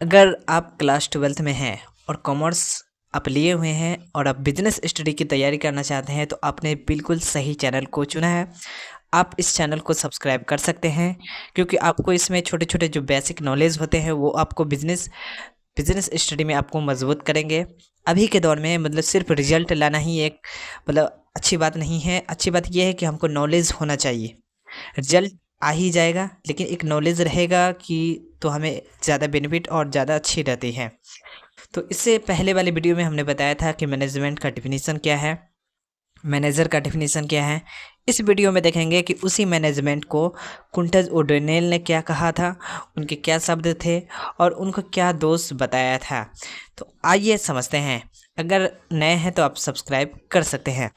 अगर आप class 12th में हैं और कॉमर्स आप लिए हुए हैं और आप बिजनेस स्टडी की तैयारी करना चाहते हैं तो आपने बिल्कुल सही चैनल को चुना है। आप इस चैनल को सब्सक्राइब कर सकते हैं क्योंकि आपको इसमें छोटे छोटे जो बेसिक नॉलेज होते हैं वो आपको बिजनेस बिजनेस स्टडी में आपको मजबूत करेंगे। अभी के दौर में मतलब सिर्फ रिजल्ट लाना ही एक अच्छी बात नहीं है। अच्छी बात यह है कि हमको नॉलेज होना चाहिए। रिजल्ट आ ही जाएगा लेकिन एक नॉलेज रहेगा कि तो हमें ज़्यादा बेनिफिट और ज़्यादा अच्छी रहती है। तो इससे पहले वाले वीडियो में हमने बताया था कि मैनेजमेंट का डिफिनीसन क्या है, मैनेजर का डिफिनीसन क्या है। इस वीडियो में देखेंगे कि उसी मैनेजमेंट को कुंटज ओडोनेल ने क्या कहा था, उनके क्या शब्द थे और उनको क्या दोष बताया था। तो आइए समझते हैं। अगर नए हैं तो आप सब्सक्राइब कर सकते हैं।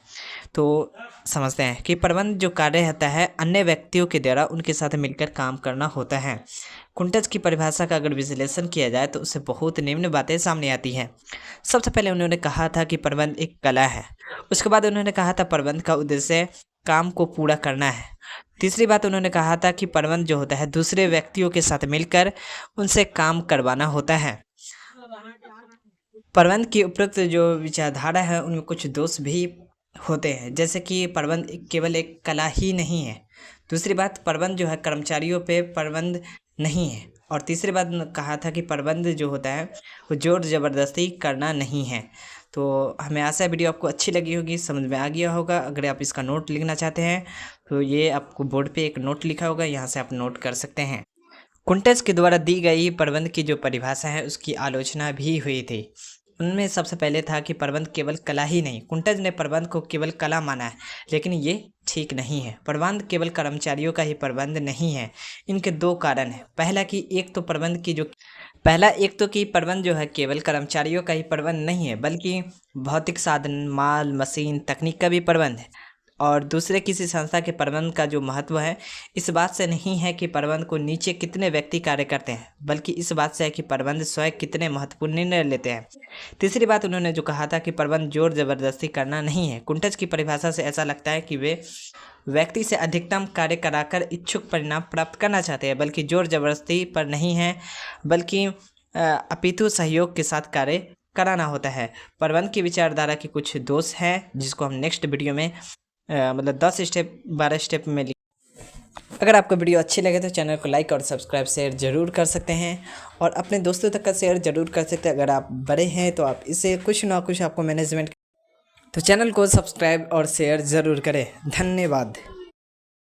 तो समझते हैं कि प्रबंध जो कार्य होता है अन्य व्यक्तियों के द्वारा उनके साथ मिलकर काम करना होता है। कुंटज की परिभाषा का अगर विश्लेषण किया जाए तो उससे बहुत निम्न बातें सामने आती हैं। सबसे पहले उन्होंने कहा था कि प्रबंध एक कला है। उसके बाद उन्होंने कहा था प्रबंध का उद्देश्य काम को पूरा करना है। तीसरी बात उन्होंने कहा था कि प्रबंध जो होता है दूसरे व्यक्तियों के साथ मिलकर उनसे काम करवाना होता है। प्रबंध की उपरोक्त जो विचारधारा है उनमें कुछ दोष भी होते हैं, जैसे कि प्रबंध केवल एक कला ही नहीं है। दूसरी बात, प्रबंध जो है कर्मचारियों पे प्रबंध नहीं है। और तीसरी बात कहा था कि प्रबंध जो होता है वो जोर ज़बरदस्ती करना नहीं है। तो हमें आशा है वीडियो आपको अच्छी लगी होगी, समझ में आ गया होगा। अगर आप इसका नोट लिखना चाहते हैं तो ये आपको बोर्ड पे एक नोट लिखा होगा, यहाँ से आप नोट कर सकते हैं। कुंटज के द्वारा दी गई प्रबंध की जो परिभाषा है उसकी आलोचना भी हुई थी। उनमें सबसे पहले था कि प्रबंध केवल कला ही नहीं। कुंटज ने प्रबंध को केवल कला माना है, लेकिन ये ठीक नहीं है। प्रबंध केवल कर्मचारियों का ही प्रबंध नहीं है। इनके दो कारण हैं। पहला एक तो कि प्रबंध जो है केवल कर्मचारियों का ही प्रबंध नहीं है, बल्कि भौतिक साधन, माल, मशीन, तकनीक का भी प्रबंध है। और दूसरे किसी संस्था के प्रबंध का जो महत्व है इस बात से नहीं है कि प्रबंध को नीचे कितने व्यक्ति कार्य करते हैं, बल्कि इस बात से है कि प्रबंध स्वयं कितने महत्वपूर्ण निर्णय लेते हैं। तीसरी बात उन्होंने जो कहा था कि प्रबंध जोर जबरदस्ती करना नहीं है। कुंटज की परिभाषा से ऐसा लगता है कि वे व्यक्ति से अधिकतम कार्य कराकर इच्छुक परिणाम प्राप्त करना चाहते हैं, बल्कि जोर जबरदस्ती पर नहीं है, बल्कि अपितु सहयोग के साथ कार्य कराना होता है। प्रबंध की विचारधारा के कुछ दोष हैं जिसको हम नेक्स्ट वीडियो में 10 स्टेप 12 स्टेप में अगर आपको वीडियो अच्छी लगे तो चैनल को लाइक और सब्सक्राइब शेयर ज़रूर कर सकते हैं और अपने दोस्तों तक का शेयर ज़रूर कर सकते हैं। अगर आप बड़े हैं तो आप इससे कुछ ना कुछ आपको मैनेजमेंट, तो चैनल को सब्सक्राइब और शेयर ज़रूर करें। धन्यवाद।